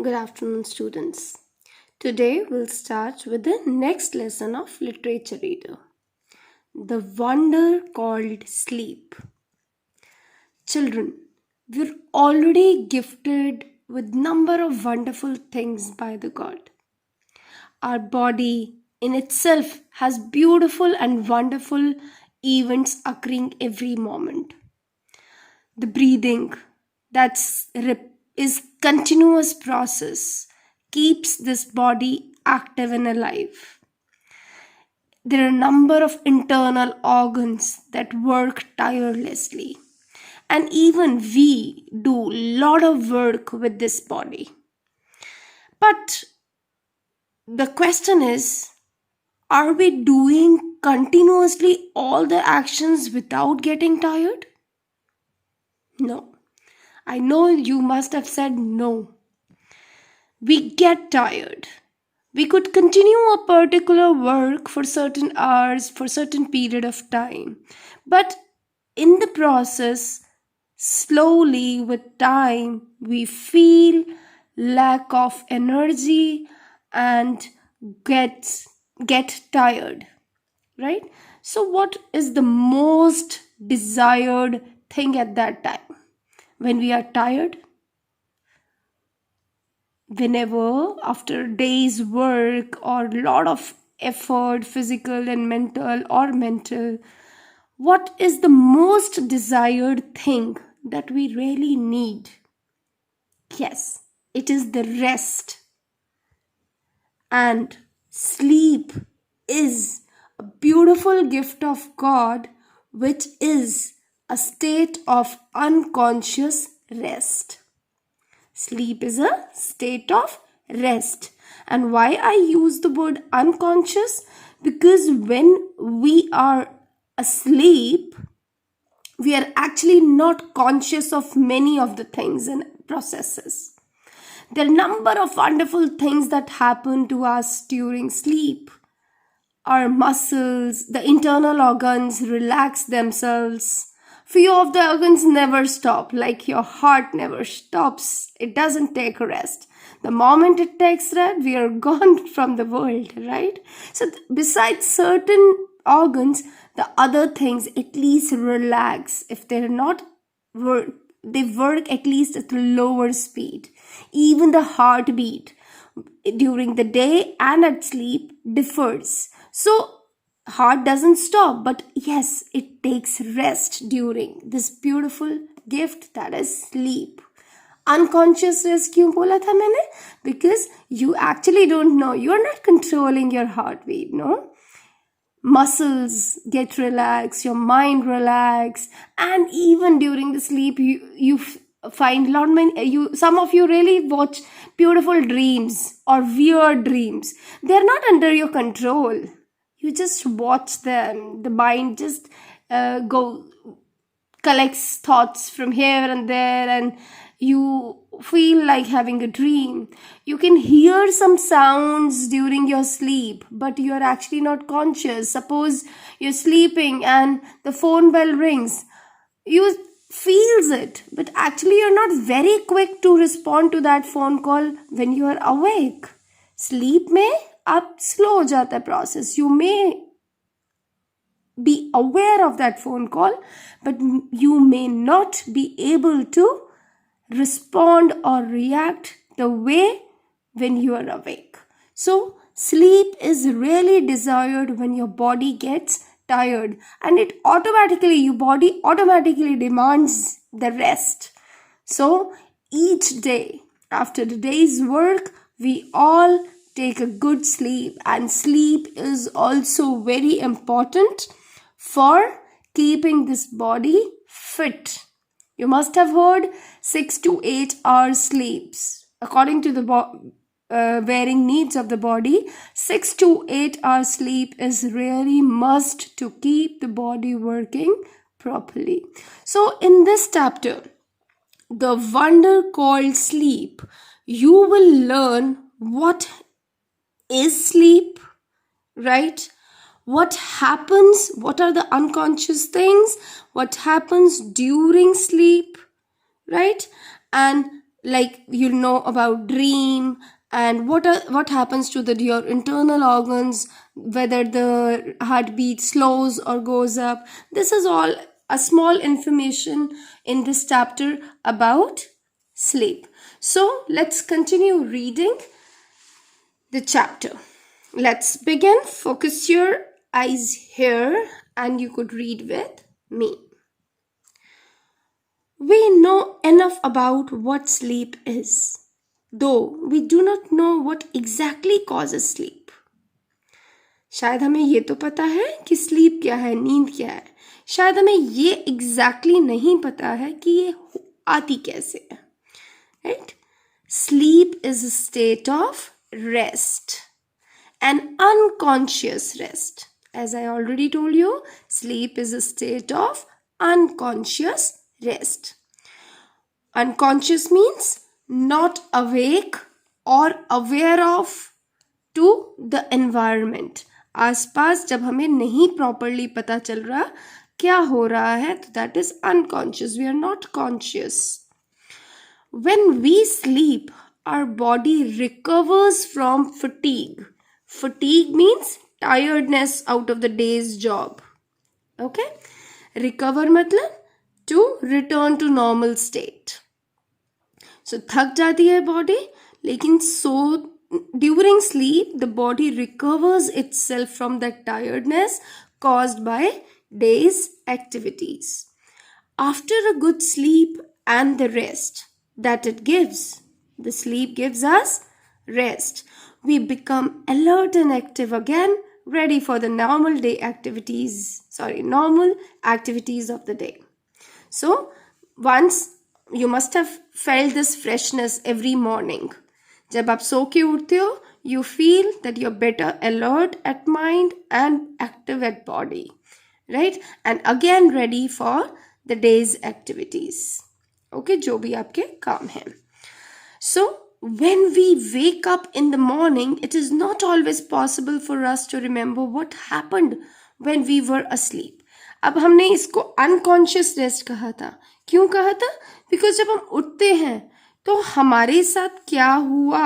Good afternoon, students. Today we'll start with the next lesson of literature reader. The wonder called sleep. Children, we're already gifted with number of wonderful things by the God. Our body in itself has beautiful and wonderful events occurring every moment. The breathing is continuous process keeps this body active and alive. There are a number of internal organs that work tirelessly, and even we do a lot of work with this body. But the question is, are we doing continuously all the actions without getting tired? No. I know you must have said no. We get tired. We could continue a particular work for certain hours, for certain period of time. But in the process, slowly with time, we feel lack of energy and get tired, right? So what is the most desired thing at that time? When we are tired, whenever after a day's work or a lot of effort, physical and mental, what is the most desired thing that we really need? Yes, it is the rest. And sleep is a beautiful gift of God, which is a state of unconscious rest. Sleep is a state of rest. And why I use the word unconscious? Because when we are asleep, we are actually not conscious of many of the things and processes. There are a number of wonderful things that happen to us during sleep. Our muscles, the internal organs relax themselves. Few of the organs never stop, like your heart never stops. It doesn't take a rest. The moment it takes rest, we are gone from the world, right? So besides certain organs, the other things at least relax. If they're not they work at least at lower speed. Even the heartbeat during the day and at sleep differs. So heart doesn't stop, but yes, it takes rest during this beautiful gift that is sleep. Unconscious rest क्यों बोला था मैंने? Because you actually don't know. You're not controlling your heartbeat, no? Muscles get relaxed, your mind relax, and even during the sleep you find lot many some of you really watch beautiful dreams or weird dreams. They're not under your control. You just watch them. The mind just go collects thoughts from here and there, and you feel like having a dream. You can hear some sounds during your sleep, but you are actually not conscious. Suppose you're sleeping and the phone bell rings. You feels it, but actually you're not very quick to respond to that phone call when you are awake. Sleep में आप slow हो जाता है process. You may be aware of that phone call, but you may not be able to respond or react the way when you are awake. So sleep is really desired when your body gets tired, and your body automatically demands the rest. So each day after the day's work, we all take a good sleep, and sleep is also very important for keeping this body fit. You must have heard 6 to 8 hours sleeps. According to the varying needs of the body, 6 to 8 hours sleep is really must to keep the body working properly. So in this chapter, the wonder called sleep, you will learn what is sleep, right? What happens, what are the unconscious things, what happens during sleep, right? And like you'll know about dream and what happens to your internal organs, whether the heartbeat slows or goes up. This is all a small information in this chapter about sleep. So let's continue reading the chapter. Let's begin. Focus your eyes here and you could read with me. We know enough about what sleep is, though we do not know what exactly causes sleep. शायद हमें ये तो पता है कि sleep क्या है, नींद क्या है. शायद हमें ये एग्जैक्टली नहीं पता है कि ये आती कैसे है. Right? Sleep is a state of rest, an unconscious rest. As I already told you, sleep is a state of unconscious rest. Unconscious means not awake or aware of to the environment. आसपास जब हमें नहीं properly पता चल रहा क्या हो रहा है, तो that is unconscious. We are not conscious. When we sleep, our body recovers from fatigue. Fatigue means tiredness out of the day's job. Okay? Recover मतलब to return to normal state. So थक जाती है body, लेकिन during sleep the body recovers itself from that tiredness caused by day's activities. After a good sleep and the rest that it gives, the sleep gives us rest. We become alert and active again, ready for the normal activities of the day. So, once you must have felt this freshness every morning. जब आप सो के उठते हो, you feel that you're better alert at mind and active at body, right? And again ready for the day's activities. Okay, जो भी आपके काम हैं. So, when we wake up in the morning, it is not always possible for us to remember what happened when we were asleep. अब हमने इसको unconscious rest कहा था. क्यों कहा था? Because जब हम उठते हैं तो हमारे साथ क्या हुआ,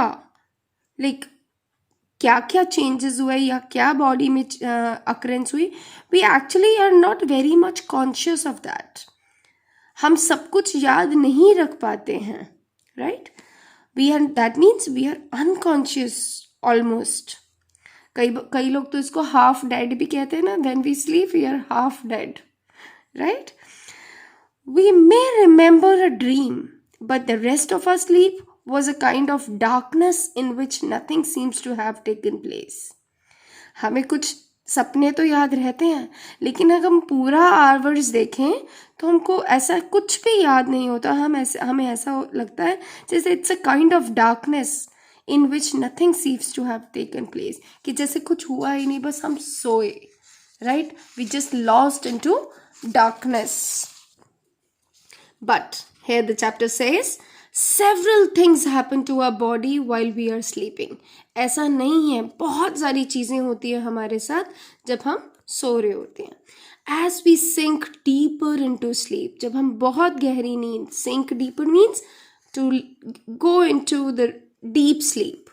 like क्या क्या changes हुए या क्या body में occurrence हुई, we actually are not very much conscious of that. हम सब कुछ याद नहीं रख पाते हैं, right? That means we are unconscious almost. कई लोग तो इसको half dead भी कहते हैं ना. When we sleep, we are half dead, right? We may remember a dream, but the rest of our sleep was a kind of darkness in which nothing seems to have taken place. हमें कुछ सपने तो याद रहते हैं, लेकिन अगर हम पूरा आवर्स देखें तो हमको ऐसा कुछ भी याद नहीं होता. हमें ऐसा लगता है जैसे it's a kind of darkness in which nothing seems to have taken place, कि जैसे कुछ हुआ ही नहीं, बस हम सोए. Right? We just lost into darkness. But here the chapter says, several things happen to our body while we are sleeping. ऐसा नहीं है, बहुत सारी चीज़ें होती है हमारे साथ जब हम सो रहे होते हैं. As we sink deeper into sleep, जब हम बहुत गहरी नींद, sink deeper means to go into the deep sleep.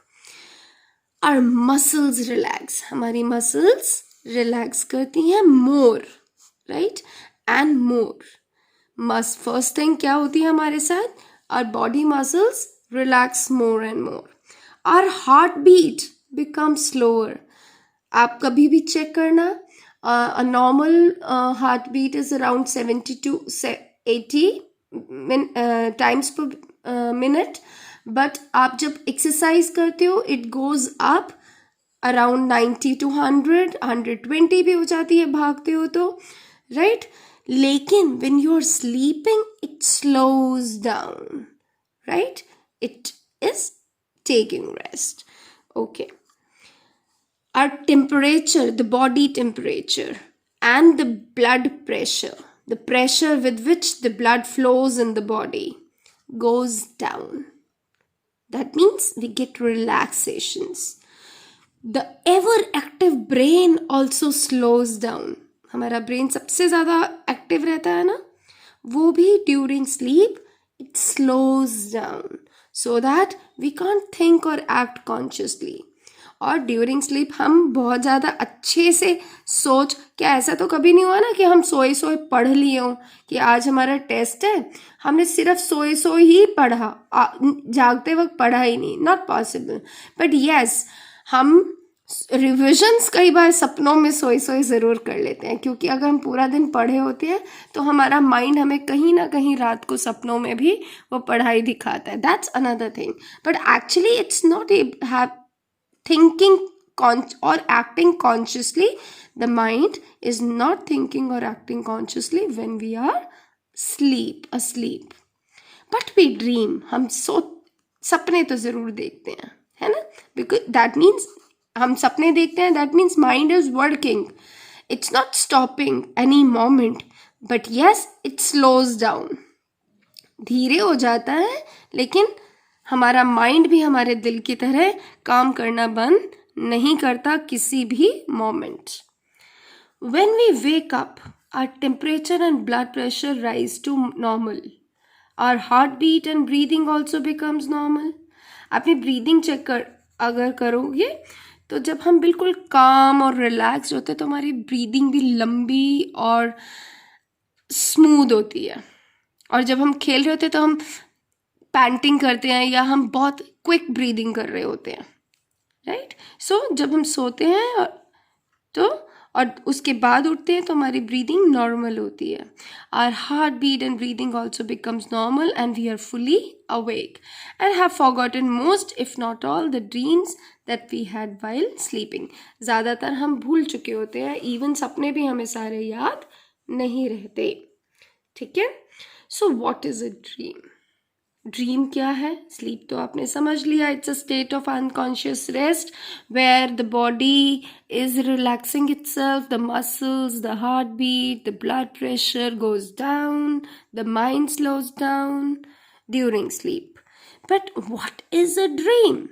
Our muscles relax. हमारी muscles relax करती हैं more, right? And more. First thing क्या होती है हमारे साथ? Our body muscles relax more and more. Our heartbeat becomes slower. आप कभी भी चेक करना, a normal heartbeat is around 70 to 80 times per minute. But आप जब exercise करते हो, it goes up around 90 to 100, 120 भी हो जाती है भागते हो तो, right? लेकिन when you are sleeping, it slows down, right? It is taking rest. Okay. Our temperature, the body temperature, and the blood pressure, the pressure with which the blood flows in the body, goes down. That means we get relaxations. The ever active brain also slows down. हमारा brain सबसे ज़्यादा active रहता है ना, वो भी during sleep it slows down. so that we can't think or act consciously. और during sleep हम बहुत ज़्यादा अच्छे से सोच, क्या ऐसा तो कभी नहीं हुआ ना कि हम सोए सोए पढ़ लिए हों कि आज हमारा टेस्ट है, हमने सिर्फ सोए सोए ही पढ़ा, जागते वक्त पढ़ा ही नहीं, नॉट पॉसिबल. बट येस, हम रिविजन्स कई बार सपनों में सोए सोए ज़रूर कर लेते हैं, क्योंकि अगर हम पूरा दिन पढ़े होते हैं तो हमारा माइंड हमें कहीं ना कहीं रात को सपनों में भी वो पढ़ाई दिखाता है. That's another thing. But actually it's not have thinking or acting consciously. The mind is not thinking or acting consciously when we are asleep. But we dream. हम सपने तो ज़रूर देखते हैं, है ना? Because that means हम सपने देखते हैं, that means mind is working. It's not stopping any moment, but yes, it slows down. धीरे हो जाता है, लेकिन हमारा माइंड भी हमारे दिल की तरह काम करना बंद नहीं करता किसी भी moment. When we wake up, our temperature and blood pressure rise to normal. Our heartbeat and breathing also becomes normal. अपनी ब्रीदिंग चेक अगर करोगे तो जब हम बिल्कुल काम और रिलैक्स होते हैं तो हमारी ब्रीदिंग भी लंबी और स्मूथ होती है. और जब हम खेल रहे होते हैं तो हम पैंटिंग करते हैं या हम बहुत क्विक ब्रीदिंग कर रहे होते हैं, राइट? सो जब हम सोते हैं तो और उसके बाद उठते हैं तो हमारी ब्रीदिंग नॉर्मल होती है. Our heart beat and breathing also becomes normal and we are fully awake and have forgotten most if not all the dreams that we had while sleeping. ज़्यादातर हम भूल चुके होते हैं, इवन सपने भी हमें सारे याद नहीं रहते. ठीक है? So what is a dream? Dream क्या है? स्लीप तो आपने समझ लिया. It's a state of unconscious rest where the body is relaxing itself, the muscles, the heart beat, the blood pressure goes down, the mind slows down during sleep. But what is a dream?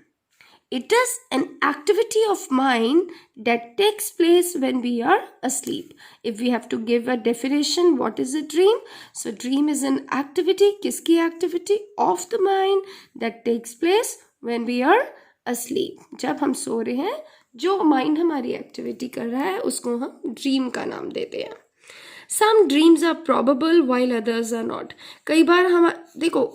It is an activity of mind that takes place when we are asleep. If we have to give a definition, what is a dream? So dream is an activity, किसकी activity? Of the mind that takes place when we are asleep. जब हम सो रहे हैं, जो mind हमारी activity कर रहा है उसको हम dream का नाम देते हैं. Some dreams are probable while others are not. कई बार हम देखो,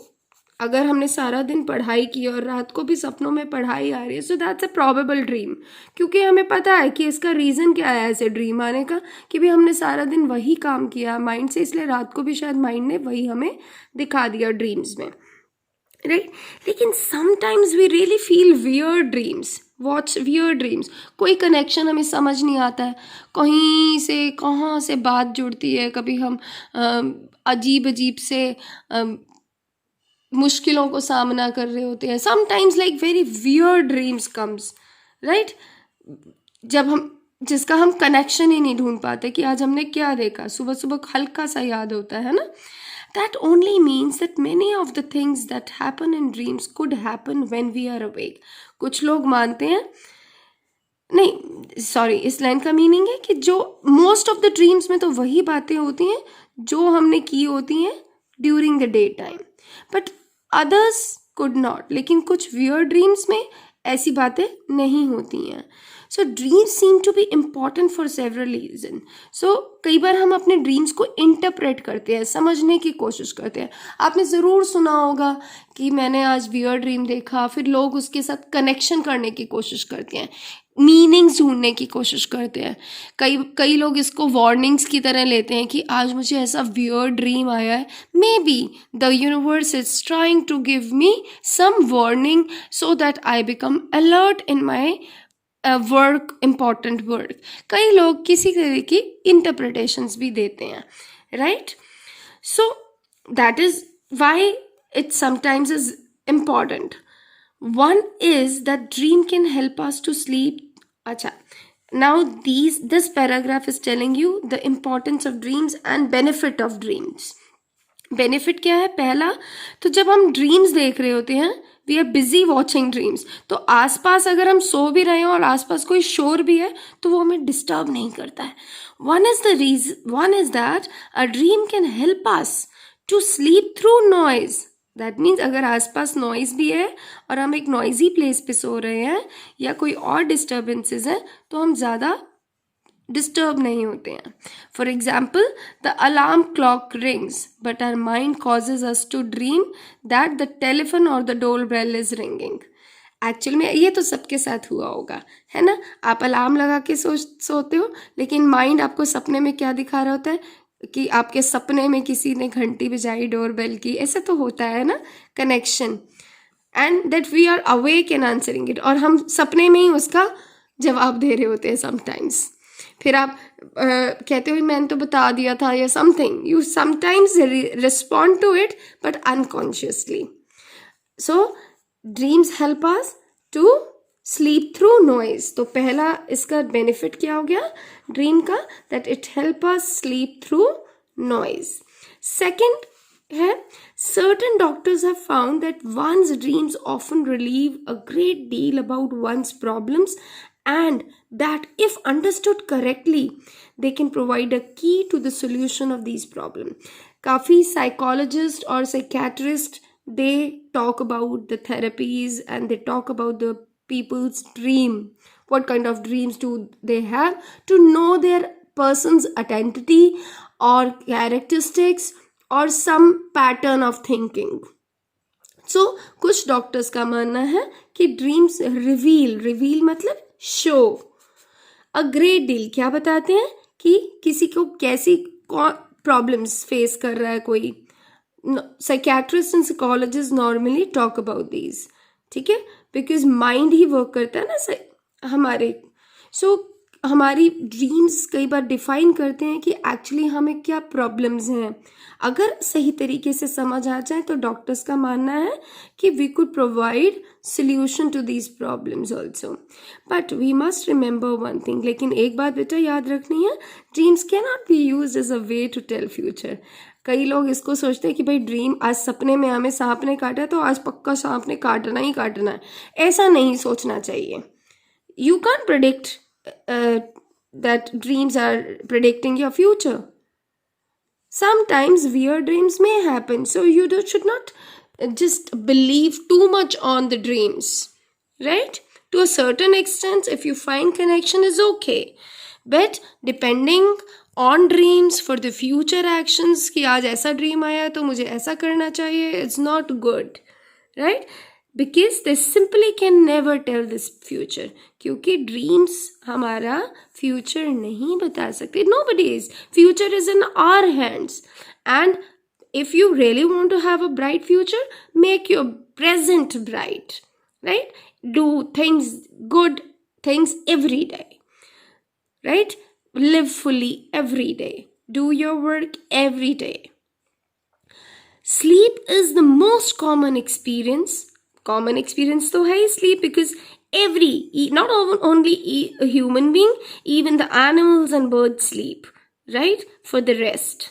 अगर हमने सारा दिन पढ़ाई की और रात को भी सपनों में पढ़ाई आ रही है, so that's a probable dream, क्योंकि हमें पता है कि इसका रीज़न क्या है ऐसे ड्रीम आने का, कि भी हमने सारा दिन वही काम किया माइंड से, इसलिए रात को भी शायद माइंड ने वही हमें दिखा दिया ड्रीम्स में, राइट? लेकिन sometimes we really feel weird dreams. What's weird dreams? कोई कनेक्शन हमें समझ नहीं आता है, कहीं से कहाँ से बात जुड़ती है, कभी हम अजीब अजीब से मुश्किलों को सामना कर रहे होते हैं. Sometimes like very weird dreams comes, right? जब हम जिसका हम कनेक्शन ही नहीं ढूंढ पाते कि आज हमने क्या देखा, सुबह सुबह हल्का सा याद होता है ना. That only means that many of the things that happen in dreams could happen when we are awake. कुछ लोग मानते हैं, नहीं सॉरी, इस लाइन का मीनिंग है कि जो मोस्ट ऑफ द ड्रीम्स में तो वही बातें होती हैं जो हमने की होती हैं during the day time, but others could not. लेकिन कुछ वियर्ड ड्रीम्स में ऐसी बातें नहीं होती हैं. So dreams seem to be important for several reason. So कई बार हम अपने ड्रीम्स को इंटरप्रेट करते हैं, समझने की कोशिश करते हैं. आपने ज़रूर सुना होगा कि मैंने आज वियर्ड ड्रीम देखा, फिर लोग उसके साथ कनेक्शन करने की कोशिश करते हैं, मीनिंग्स ढूंढने की कोशिश करते हैं. कई लोग इसको वार्निंग्स की तरह लेते हैं कि आज मुझे ऐसा वियर्ड ड्रीम आया है, maybe the universe is trying to give me some warning so that I become alert in my work, important work. कई लोग किसी तरह की इंटरप्रिटेशंस भी देते हैं, right? So that is why it sometimes is important. One is that dream can help us to sleep. Acha. Now this paragraph is telling you the importance of dreams and benefit of dreams. Benefit क्या है? पहला तो जब हम dreams देख रहे होते हैं, we are busy watching dreams, तो आसपास अगर हम सो भी रहे हैं और आसपास कोई शोर भी है तो वो हमें डिस्टर्ब नहीं करता है. One is that a dream can help us to sleep through noise that means अगर आसपास नॉइज भी है और हम एक नॉइजी प्लेस पे सो रहे हैं या कोई और डिस्टर्बेंसेस हैं तो हम ज़्यादा डिस्टर्ब नहीं होते हैं. For example, the alarm clock rings but our mind causes us to dream that the telephone और the door bell is ringing. Actual में ये तो सबके साथ हुआ होगा, है ना. आप अलार्म लगा के सोते हो, लेकिन माइंड आपको सपने में क्या दिखा रहा होता है कि आपके सपने में किसी ने घंटी बजाई डोर बेल की. ऐसा तो होता है ना, connection. And that we are awake and answering it, और हम सपने में ही उसका जवाब दे रहे होते हैं समटाइम्स. फिर आप कहते हो मैंने तो बता दिया था या something. You sometimes respond to it but unconsciously. So dreams help us to sleep through noise. तो पहला इसका बेनिफिट क्या हो गया ड्रीम का, that it help us sleep through noise. Second है, certain doctors have found that one's dreams often relieve a great deal about one's problems, and that if understood correctly they can provide a key to the solution of these problems. काफ़ी psychologists or psychiatrists, they talk about the therapies and they talk about the people's dream. What kind of dreams do they have, to know their person's identity or characteristics और some pattern of thinking. सो कुछ doctors का मानना है कि dreams reveal मतलब show a great deal. क्या बताते हैं कि किसी को कैसी प्रॉब्लम्स फेस कर रहा है कोई. Psychiatrist and psychologist normally talk about these, ठीक है, बिकॉज माइंड ही वर्क करता है ना हमारे. सो हमारी ड्रीम्स कई बार डिफाइन करते हैं कि एक्चुअली हमें क्या प्रॉब्लम्स हैं. अगर सही तरीके से समझ आ जाए तो डॉक्टर्स का मानना है कि we could provide solution to these problems also. But we must remember one thing. लेकिन एक बात बेटा याद रखनी है, dreams can not be use as a way to tell future. कई लोग इसको सोचते हैं कि भाई ड्रीम, आज सपने में हमें सांप ने काटा तो आज पक्का सांप ने काटना ही काटना है. ऐसा नहीं सोचना चाहिए. You can't predict that dreams are predicting your future. Sometimes weird dreams may happen, so you should not just believe too much on the dreams, right? To a certain extent, if you find connection is okay, but depending on dreams for the future actions कि आज ऐसा dream आया तो मुझे ऐसा करना चाहिए, it's not good, right? Because they simply can never tell this future. क्योंकि ड्रीम्स हमारा फ्यूचर नहीं बता सकते. Nobody is. Future is in our hands. And if you really want to have a bright future, make your present bright, right? Do things, good things every day, right? Live fully every day. Do your work every day. Sleep is the most common experience. Common experience तो है sleep, because not only a human being, even the animals and birds sleep, right, for the rest.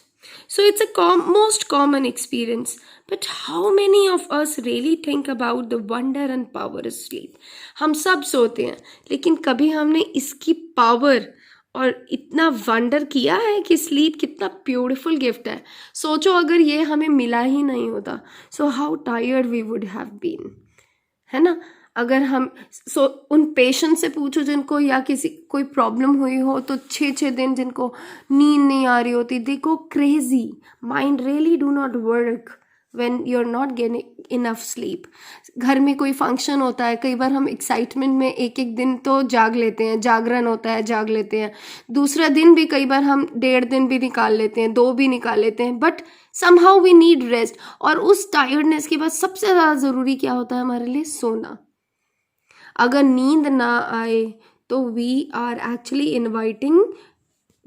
So it's a most common experience. But how many of us really think about the wonder and power of sleep? हम सब सोते हैं, लेकिन कभी हमने इसकी power और इतना वंडर किया है कि स्लीप कितना ब्यूटीफुल गिफ्ट है. सोचो अगर ये हमें मिला ही नहीं होता, so how tired we would have been, है ना. अगर हम उन पेशेंट से पूछो जिनको या किसी कोई प्रॉब्लम हुई हो तो 6-6 दिन जिनको नींद नहीं आ रही होती, they go crazy. Mind really do not work when you're not getting enough sleep. घर में कोई फंक्शन होता है, कई बार हम एक्साइटमेंट में एक दिन तो जाग लेते हैं, जागरण होता है जाग लेते हैं. दूसरा दिन भी कई बार हम 1.5 दिन भी निकाल लेते हैं, 2 भी निकाल लेते हैं, but somehow we need rest. और उस टायर्डनेस के बाद सबसे ज़्यादा ज़रूरी क्या होता है हमारे लिए? सोना. अगर नींद ना आए तो we are actually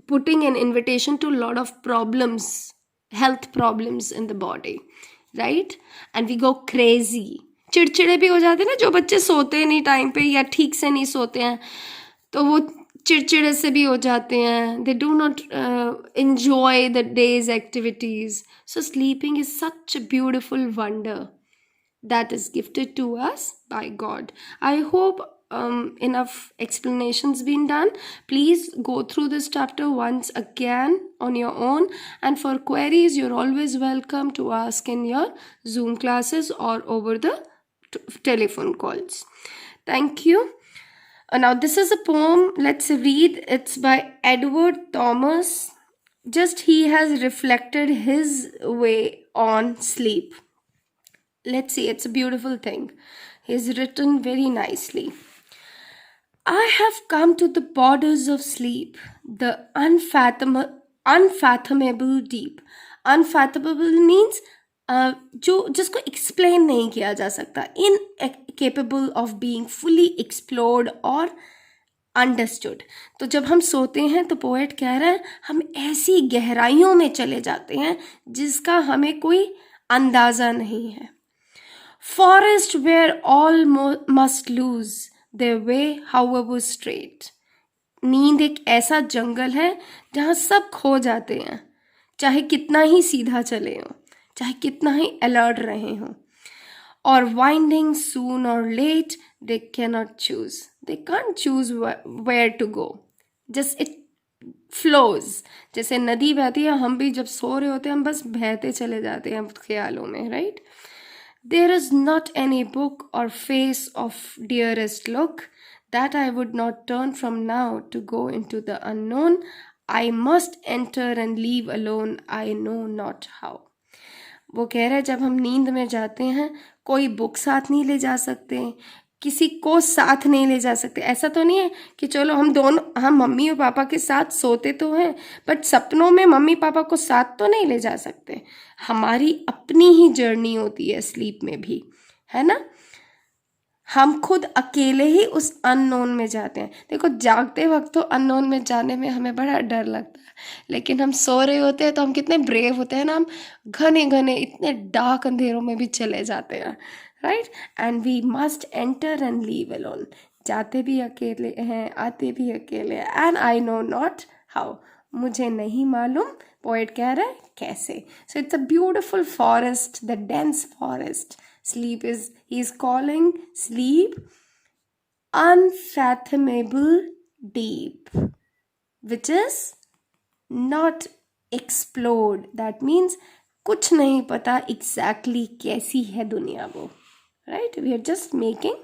putting an invitation to a lot of problems, health problems in the body, right? And we go crazy. चिड़चिड़े भी हो जाते हैं ना, जो बच्चे सोते नहीं टाइम पे या ठीक से नहीं सोते हैं तो वो चिड़चिड़े से भी हो जाते हैं. They do not enjoy the day's activities. So sleeping is such a beautiful wonder that is gifted to us by God. I hope enough explanations been done. Please go through this chapter once again on your own, and for queries you're always welcome to ask in your Zoom classes or over the telephone calls. Thank you. Now this is a poem, let's read. It's by Edward Thomas. Just he has reflected his way on sleep. Let's see, it's a beautiful thing. He's written very nicely. I have come to the borders of sleep, the unfathomable deep. Unfathomable means जो जिसको explain नहीं किया जा सकता, incapable of being fully explored और understood. तो जब हम सोते हैं तो पोएट कह रहा है हम ऐसी गहराइयों में चले जाते हैं जिसका हमें कोई अंदाज़ा नहीं है. Forest where all must lose their way however straight. नींद एक ऐसा जंगल है जहाँ सब खो जाते हैं, चाहे कितना ही सीधा चले हो, चाहे कितना ही अलर्ट रहे हो. और winding soon or late they cannot choose. They can't choose where to go. Just it flows. जैसे नदी बहती है, हम भी जब सो रहे होते हैं हम बस बहते चले जाते हैं ख्यालों में, right? There is not any book or face of dearest look that I would not turn from now to go into the unknown. I must enter and leave alone, I know not how. वो कह रहा है जब हम नींद में जाते हैं कोई बुक साथ नहीं ले जा सकते, किसी को साथ नहीं ले जा सकते. ऐसा तो नहीं है कि चलो हम मम्मी और पापा के साथ सोते तो हैं, बट सपनों में मम्मी पापा को साथ तो नहीं ले जा सकते. हमारी अपनी ही जर्नी होती है स्लीप में भी, है ना. हम खुद अकेले ही उस अननोन में जाते हैं. देखो जागते वक्त तो अननोन में जाने में हमें बड़ा डर लगता है, लेकिन हम सो रहे होते हैं तो हम कितने ब्रेव होते हैं ना, हम घने घने इतने डार्क अंधेरों में भी चले जाते हैं, right. And we must enter and leave alone. जाते भी अकेले हैं, आते भी अकेले हैं. And I know not how. मुझे नहीं मालूम, पोएट कह रहा है, कैसे. So it's a beautiful forest, the dense forest. Sleep is, he is calling sleep unfathomable deep, which is not explored. That means कुछ नहीं पता exactly कैसी है दुनिया वो, right? We are just making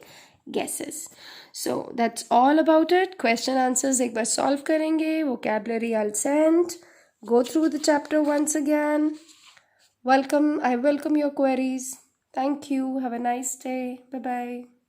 guesses. So that's all about it. Question answers एक बार solve करेंगे. Vocabulary I'll send. Go through the chapter once again. I welcome your queries. Thank you. Have a nice day. Bye-bye.